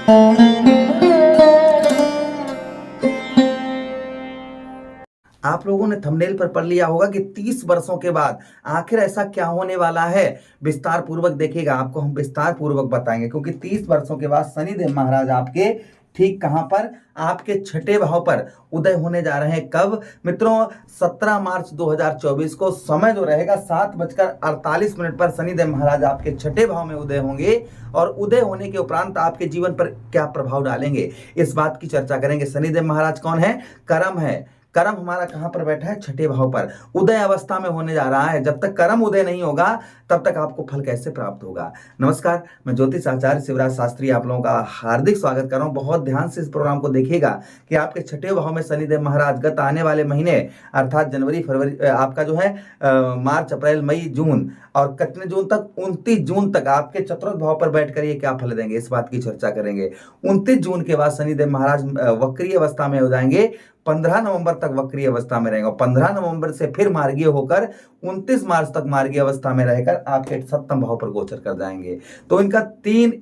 आप लोगों ने थंबनेल पर पढ़ लिया होगा कि 30 वर्षों के बाद आखिर ऐसा क्या होने वाला है। विस्तार पूर्वक देखिएगा, आपको हम विस्तार पूर्वक बताएंगे, क्योंकि 30 वर्षों के बाद शनिदेव महाराज आपके ठीक कहां पर, आपके छठे भाव पर उदय होने जा रहे हैं। कब मित्रों? 17 मार्च 2024 को समय जो रहेगा 7:48 पर शनिदेव महाराज आपके छठे भाव में उदय होंगे। और उदय होने के उपरांत आपके जीवन पर क्या प्रभाव डालेंगे, इस बात की चर्चा करेंगे। शनिदेव महाराज कौन है? कर्म है। कर्म हमारा कहां पर बैठा है? छठे भाव पर। उदय अवस्था में होने जा रहा है। जब तक कर्म उदय नहीं होगा तब तक आपको फल कैसे प्राप्त होगा। नमस्कार, मैं ज्योतिष आचार्य शिवराज शास्त्री आप लोगों का हार्दिक स्वागत कर रहा हूं। बहुत ध्यान से इस प्रोग्राम को देखिएगा कि आपके छठे भाव में शनिदेव महाराज गत आने वाले महीने अर्थात जनवरी फरवरी आपका जो है मार्च अप्रैल मई जून और कितने जून तक, 29 जून तक आपके चतुर्थ भाव पर बैठकर ये क्या फल देंगे, इस बात की चर्चा करेंगे। 29 जून के बाद शनिदेव महाराज वक्रीय अवस्था में हो जाएंगे। 15 नवंबर तक वक्रीय अवस्था में रहेंगे। 15 नवंबर से फिर मार्गीय होकर 29 मार्च तक मार्गीय अवस्था में रहकर आपके सप्तम भाव पर गोचर कर जाएंगे। तो इनका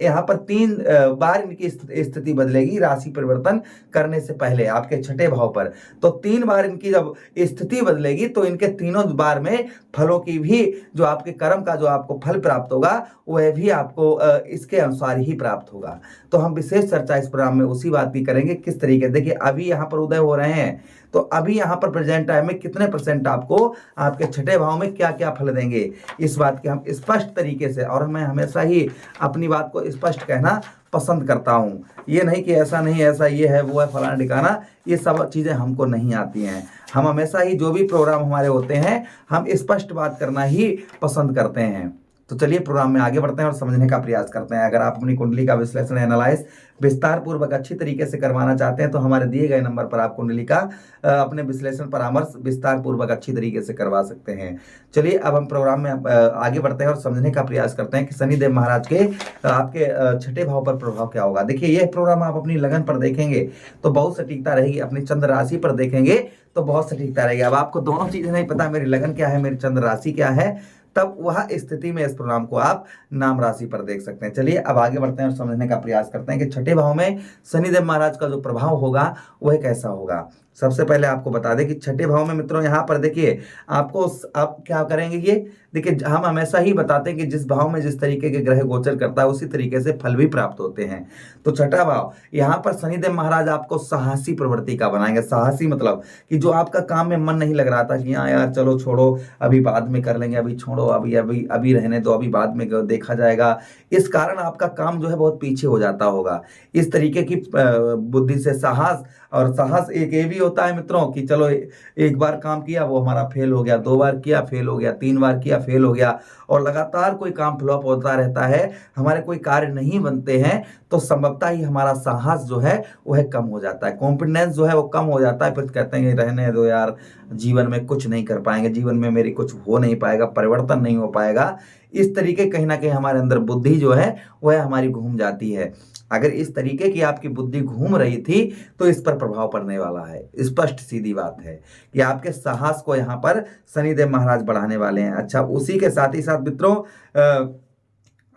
यहाँ पर तीन बार इनकी स्थिति बदलेगी राशि परिवर्तन करने से पहले आपके छठे भाव पर। तो 3 बार इनकी जब स्थिति बदलेगी तो इनके तीनों बार में फलों की भी, जो आपके कर्म का जो आपको फल प्राप्त होगा वह भी आपको इसके अनुसार ही प्राप्त होगा। तो हम विशेष चर्चा इस प्रोग्राम में उसी बात की करेंगे, किस तरीके। देखिए अभी यहाँ पर उदय हो रहे हैं, तो अभी यहाँ पर प्रेजेंट टाइम में कितने परसेंट आपको आपके छठे भाव में क्या क्या फल देंगे, इस बात के हम स्पष्ट तरीके से, और मैं हमेशा ही अपनी बात को स्पष्ट कहना पसंद करता हूँ। ये नहीं कि ऐसा नहीं, ऐसा ये है वो है फलाना ठिकाना, ये सब चीज़ें हमको नहीं आती हैं। हम हमेशा ही जो भी प्रोग्राम हमारे होते हैं हम स्पष्ट बात करना ही पसंद करते हैं। तो चलिए प्रोग्राम में आगे बढ़ते हैं और समझने का प्रयास करते हैं। अगर आप अपनी कुंडली का विश्लेषण एनालाइज विस्तार पूर्वक अच्छी तरीके से करवाना चाहते हैं तो हमारे दिए गए नंबर पर आप कुंडली का अपने विश्लेषण परामर्श विस्तार पूर्वक अच्छी तरीके से करवा सकते हैं। चलिए अब हम प्रोग्राम में आगे बढ़ते हैं और समझने का प्रयास करते हैं कि शनिदेव महाराज के आपके छठे भाव पर प्रभाव क्या होगा। देखिए यह प्रोग्राम आप अपनी लगन पर देखेंगे तो बहुत सटीकता रहेगी, अपनी चंद्र राशि पर देखेंगे तो बहुत सटीकता रहेगी। अब आपको दोनों चीजें नहीं पता, मेरी लगन क्या है, मेरी चंद्र राशि क्या है, तब वह स्थिति में इस प्रोग्राम को आप नाम राशि पर देख सकते हैं। चलिए अब आगे बढ़ते हैं और समझने का प्रयास करते हैं कि छठे भाव में शनिदेव महाराज का जो प्रभाव होगा वह कैसा होगा। सबसे पहले आपको बता दें कि छठे भाव में मित्रों यहाँ पर देखिए आपको आप क्या करेंगे। ये देखिए हम हमेशा ही बताते हैं कि जिस भाव में जिस तरीके के ग्रह गोचर करता है उसी तरीके से फल भी प्राप्त होते हैं। तो छठा भाव यहाँ पर शनिदेव महाराज आपको साहसी प्रवृत्ति का बनाएंगे। साहसी मतलब कि जो आपका काम में मन नहीं लग रहा था कि हाँ यार चलो छोड़ो अभी बाद में कर लेंगे, अभी छोड़ो, अभी अभी अभी रहने दो, अभी बाद में देखा जाएगा, इस कारण आपका काम जो है बहुत पीछे हो जाता होगा। इस तरीके की बुद्धि से साहस, और साहस एक ये भी होता है मित्रों कि चलो एक बार काम किया वो हमारा फेल हो गया, 2 बार किया फेल हो गया, 3 बार किया फेल हो गया, और लगातार कोई काम फ्लॉप होता रहता है, हमारे कोई कार्य नहीं बनते हैं, तो संभवतः ही हमारा साहस जो है वह कम हो जाता है, कॉन्फिडेंस जो है वो कम हो जाता है। फिर कहते हैं रहने दो यार, जीवन में कुछ नहीं कर पाएंगे, जीवन में मेरी कुछ हो नहीं पाएगा, परिवर्तन नहीं हो पाएगा। इस तरीके कहीं ना कहीं हमारे अंदर बुद्धि जो है वह हमारी घूम जाती है। अगर इस तरीके की आपकी बुद्धि घूम रही थी तो इस पर प्रभाव पड़ने वाला है। स्पष्ट सीधी बात है कि आपके साहस को यहाँ पर शनिदेव महाराज बढ़ाने वाले हैं। अच्छा, उसी के साथ ही साथ मित्रों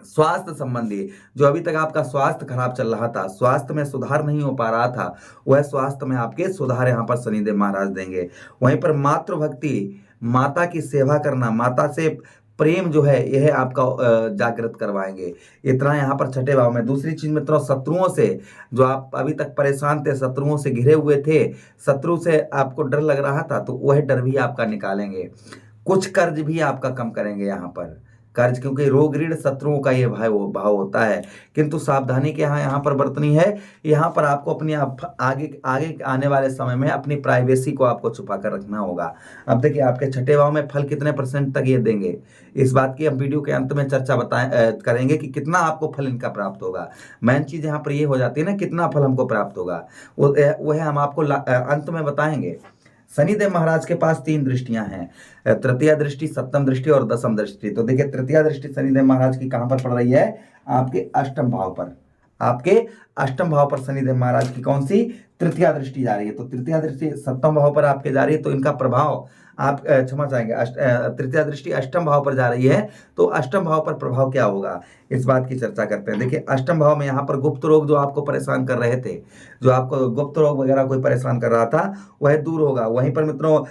स्वास्थ्य संबंधी जो अभी तक आपका स्वास्थ्य खराब चल रहा था, स्वास्थ्य में सुधार नहीं हो पा रहा था, वह स्वास्थ्य में आपके सुधार यहाँ पर शनिदेव महाराज देंगे। वहीं पर मातृभक्ति, माता की सेवा करना, माता से प्रेम जो है यह आपका जागृत करवाएंगे। इतना यहाँ पर छठे भाव में। दूसरी चीज मित्रों, शत्रुओं से जो आप अभी तक परेशान थे, शत्रुओं से घिरे हुए थे, शत्रु से आपको डर लग रहा था, तो वह डर भी आपका निकालेंगे। कुछ कर्ज भी आपका कम करेंगे यहाँ पर कर्ज, क्योंकि रोग ऋण शत्रुओं का ये भाव होता है। किंतु सावधानी के यहाँ पर बरतनी है। यहाँ पर आपको अपनी आगे आगे आने वाले समय में अपनी प्राइवेसी को आपको छुपा कर रखना होगा। अब देखिए आपके छठे भाव में फल कितने % तक ये देंगे, इस बात की हम वीडियो के अंत में चर्चा करेंगे कि कितना आपको फल इनका प्राप्त होगा। मेन चीज यहाँ पर ये हो जाती है ना, कितना फल हमको प्राप्त होगा, वह हम आपको अंत में बताएंगे। शनिदेव महाराज के पास 3 दृष्टियां हैं, तृतीय दृष्टि, सप्तम दृष्टि और दशम दृष्टि। तो देखिए तृतीय दृष्टि शनिदेव महाराज की कहां पर पड़ रही है? आपके अष्टम भाव पर। आपके अष्टम भाव पर शनिदेव महाराज की कौन सी? तृतीय दृष्टि जा रही है। तो तृतीय दृष्टि सप्तम भाव पर आपके जा रही है, तो इनका प्रभाव आप क्षमा चाहेंगे, तृतीया दृष्टि अष्टम भाव पर जा रही है, तो अष्टम भाव पर प्रभाव क्या होगा, इस बात की चर्चा करते हैं। देखिए अष्टम भाव में यहाँ पर गुप्त रोग जो आपको परेशान कर रहे थे, जो आपको गुप्त रोग वगैरह कोई परेशान कर रहा था, वह दूर होगा। वहीं पर मित्रों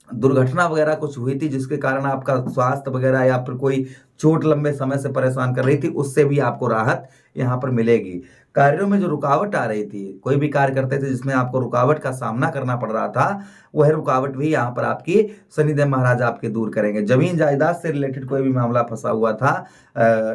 दुर्घटना वगैरह कुछ हुई थी जिसके कारण आपका स्वास्थ्य वगैरह या फिर कोई चोट लंबे समय से परेशान कर रही थी, उससे भी आपको राहत यहाँ पर मिलेगी। कार्यों में जो रुकावट आ रही थी, कोई भी कार्य करते थे जिसमें आपको रुकावट का सामना करना पड़ रहा था, वह रुकावट भी यहाँ पर आपकी शनिदेव महाराज आपके दूर करेंगे। जमीन जायदाद से रिलेटेड कोई भी मामला फंसा हुआ था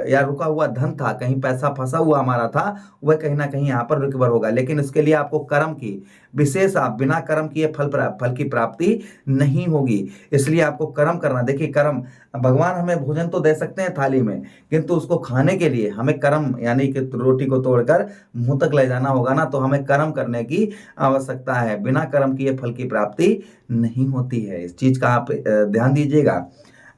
या रुका हुआ धन था, कहीं पैसा फंसा हुआ हमारा था, वह कहीं ना कहीं यहाँ पर रिकवर होगा। लेकिन इसके लिए आपको कर्म की विशेष, आप बिना कर्म किए फल की प्राप्ति नहीं होगी, इसलिए आपको कर्म करना। देखिए कर्म, भगवान हमें भोजन तो दे सकते हैं थाली में, किंतु उसको खाने के लिए हमें कर्म, यानी कि रोटी को तोड़कर मुंह तक ले जाना होगा ना, तो हमें कर्म करने की आवश्यकता है। बिना कर्म किए फल की प्राप्ति नहीं होती है, इस चीज का आप ध्यान दीजिएगा।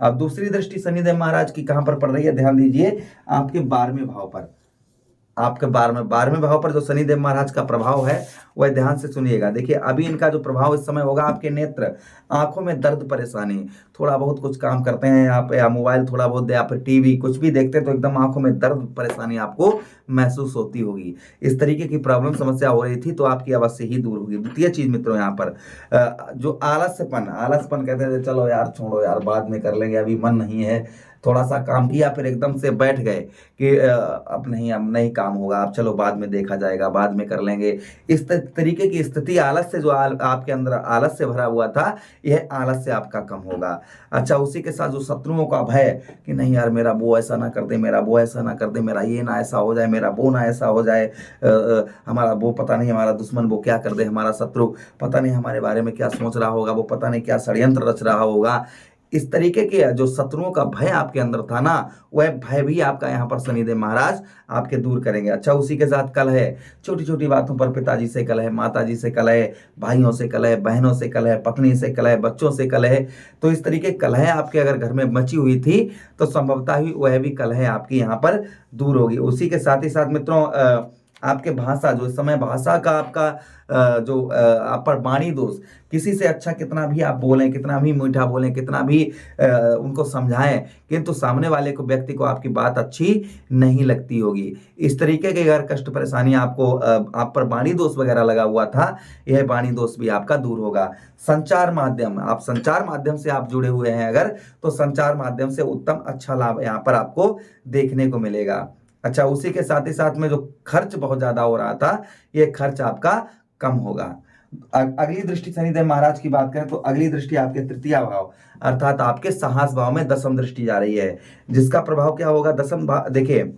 अब दूसरी दृष्टि शनिदेव महाराज की कहां पर पड़ रही है, ध्यान दीजिए, आपके 12वें भाव पर। आपके 12वें भाव पर जो शनिदेव महाराज का प्रभाव है वह ध्यान से सुनिएगा। देखिए अभी इनका जो प्रभाव इस समय होगा, आपके नेत्र, आंखों में दर्द परेशानी, थोड़ा बहुत कुछ काम करते हैं आप या मोबाइल थोड़ा बहुत या फिर टीवी कुछ भी देखते हैं तो एकदम आंखों में दर्द परेशानी आपको महसूस होती होगी। इस तरीके की प्रॉब्लम समस्या हो रही थी तो आपकी अवश्य ही दूर होगी। द्वितीय चीज मित्रों, यहाँ पर जो आलसपन कहते हैं, चलो यार छोड़ो यार बाद में कर लेंगे, अभी मन नहीं है, थोड़ा सा काम किया फिर एकदम से बैठ गए कि अब नहीं काम होगा, अब चलो बाद में देखा जाएगा, बाद में कर लेंगे। इस तरीके की स्थिति आलस से, जो आपके अंदर आलस से भरा हुआ था, यह आलस से आपका कम होगा। अच्छा, उसी के साथ जो शत्रुओं का भय कि नहीं यार मेरा वो ऐसा ना कर दे, मेरा वो ऐसा ना कर दे, मेरा ये ना ऐसा हो जाए, मेरा वो ना ऐसा हो जाए, हमारा वो पता नहीं, हमारा दुश्मन वो क्या कर दे, हमारा शत्रु पता नहीं हमारे बारे में क्या सोच रहा होगा, वो पता नहीं क्या षड्यंत्र रच रहा होगा। इस तरीके के जो शत्रुओं का भय आपके अंदर था ना, वह भय भी आपका यहाँ पर शनिदेव महाराज आपके दूर करेंगे। अच्छा, उसी के साथ कलह, छोटी छोटी बातों पर पिताजी से कलह, माताजी से कलह, भाइयों से कलह, बहनों से कलह, पत्नी से कलह, बच्चों से कलह, तो इस तरीके कलह आपके अगर घर में मची हुई थी तो संभवतः ही वह भी कलह आपकी यहाँ पर दूर होगी। उसी के साथ ही साथ मित्रों आपके भाषा, जो इस समय भाषा का आपका जो आप पर वाणी दोष, किसी से अच्छा कितना भी आप बोलें, कितना भी मीठा बोलें, कितना भी उनको समझाएं, किंतु सामने वाले को, व्यक्ति को आपकी बात अच्छी नहीं लगती होगी। इस तरीके के अगर कष्ट परेशानी आपको आप पर वाणी दोष वगैरह लगा हुआ था, यह वाणी दोष भी आपका दूर होगा। संचार माध्यम, आप संचार माध्यम से आप जुड़े हुए हैं अगर, तो संचार माध्यम से उत्तम अच्छा लाभ यहाँ पर आपको देखने को मिलेगा। अच्छा, उसी के साथ ही साथ में जो खर्च बहुत ज्यादा हो रहा था, यह खर्च आपका कम होगा। अगली दृष्टि शनिदेव महाराज की बात करें तो अगली दृष्टि आपके तृतीय भाव अर्थात आपके साहस भाव में दशम दृष्टि जा रही है, जिसका प्रभाव क्या होगा, दशम भाव। देखिए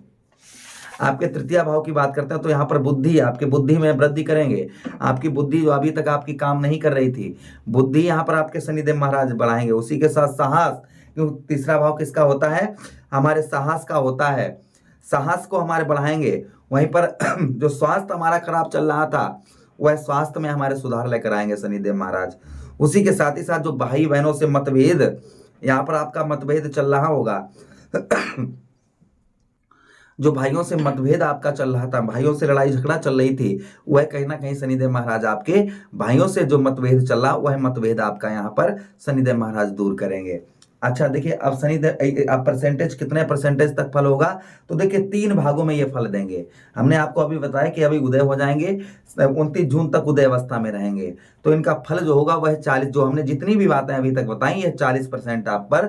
आपके तृतीय भाव की बात करते हैं तो यहाँ पर बुद्धि, आपकी बुद्धि में वृद्धि करेंगे। आपकी बुद्धि जो अभी तक आपकी काम नहीं कर रही थी, बुद्धि यहाँ पर आपके शनिदेव महाराज बढ़ाएंगे। उसी के साथ साहस, क्योंकि तीसरा भाव किसका होता है, हमारे साहस का होता है, साहस को हमारे बढ़ाएंगे। वहीं पर जो स्वास्थ्य हमारा खराब चल रहा था, वह स्वास्थ्य में हमारे सुधार लेकर आएंगे शनिदेव महाराज। उसी के साथ ही साथ जो भाई बहनों से मतभेद, यहाँ पर आपका मतभेद चल रहा होगा जो भाइयों से मतभेद आपका चल रहा था, भाइयों से लड़ाई झगड़ा चल रही थी, वह कहीं ना कहीं शनिदेव महाराज आपके भाइयों से जो मतभेद चल रहा, वह मतभेद आपका यहाँ पर शनिदेव महाराज दूर करेंगे। अच्छा देखिए, अब शनिदेव अब परसेंटेज, कितने परसेंटेज तक फल होगा, तो देखिए 3 भागों में ये फल देंगे। हमने आपको अभी बताया कि अभी उदय हो जाएंगे, 29 जून तक उदय अवस्था में रहेंगे, तो इनका फल जो होगा वह 40, जो हमने जितनी भी बातें अभी तक बताई है, 40% आप पर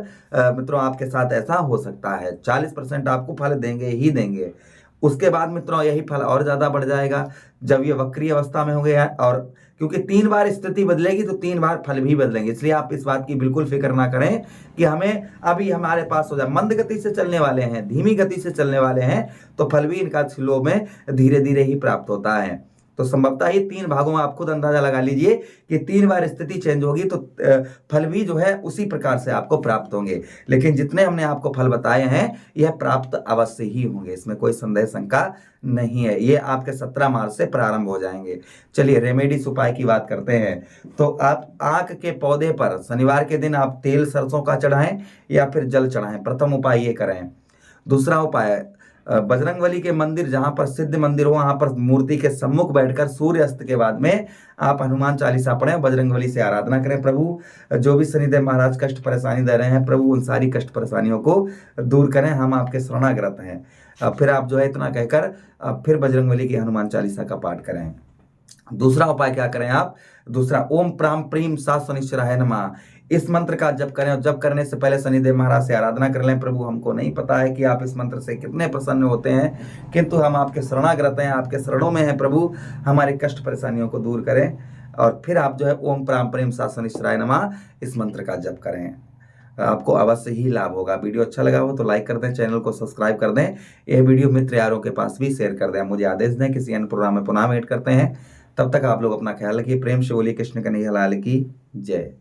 मित्रों आपके साथ ऐसा हो सकता है, 40% आपको फल देंगे ही देंगे। उसके बाद मित्रों यही फल और ज्यादा बढ़ जाएगा जब ये वक्री अवस्था में होंगे, और क्योंकि 3 बार स्थिति बदलेगी तो 3 बार फल भी बदलेंगे, इसलिए आप इस बात की बिल्कुल फिक्र ना करें कि हमें अभी हमारे पास हो जाए। मंद गति से चलने वाले हैं, धीमी गति से चलने वाले हैं, तो फल भी इनका स्लो में धीरे धीरे ही प्राप्त होता है। तो संभवतः ही 3 भागों में आप खुद अंदाजा लगा लीजिए कि 3 बार स्थिति चेंज होगी तो फल भी जो है उसी प्रकार से आपको प्राप्त होंगे। लेकिन जितने हमने आपको फल बताए हैं यह प्राप्त अवश्य ही होंगे, इसमें कोई संदेह शंका नहीं है। ये आपके 17 मार्च से प्रारंभ हो जाएंगे। चलिए रेमेडीज उपाय की बात करते हैं। तो आप आक के पौधे पर शनिवार के दिन आप तेल सरसों का चढ़ाएं या फिर जल चढ़ाएं, प्रथम उपाय ये करें। दूसरा उपाय, बजरंगबली के मंदिर जहां पर सिद्ध मंदिर हो वहां पर मूर्ति के सम्मुख बैठकर सूर्यास्त के बाद में आप हनुमान चालीसा पढ़ें, बजरंगबली से आराधना करें। प्रभु जो भी शनिदेव महाराज कष्ट परेशानी दे रहे हैं प्रभु उन सारी कष्ट परेशानियों को दूर करें, हम आपके शरणागत हैं। फिर आप जो है इतना कहकर फिर बजरंगबली की हनुमान चालीसा का पाठ करें। दूसरा उपाय क्या करें आप, दूसरा ओम प्राम प्रीम सा शनिश्चराय नमः, इस मंत्र का जप करें और जप करने से पहले शनिदेव महाराज से आराधना कर लें। प्रभु हमको नहीं पता है कि आप इस मंत्र से कितने प्रसन्न होते हैं, किंतु हम आपके शरणागत हैं, आपके शरणों में हैं प्रभु, हमारे कष्ट परेशानियों को दूर करें। और फिर आप जो है ओम प्राम प्रेम सा शनिश्चराय नमः इस मंत्र का जप करें, आपको अवश्य ही लाभ होगा। वीडियो अच्छा लगा हो तो लाइक कर दें, चैनल को सब्सक्राइब कर दें, यह वीडियो मित्र यारों के पास भी शेयर कर दें। मुझे आदेश दें, किसी अन्य प्रोग्राम में पुनः भेंट करते हैं, तब तक आप लोग अपना ख्याल रखिए। प्रेम से बोलिए कृष्ण कन्हैया लाल की जय।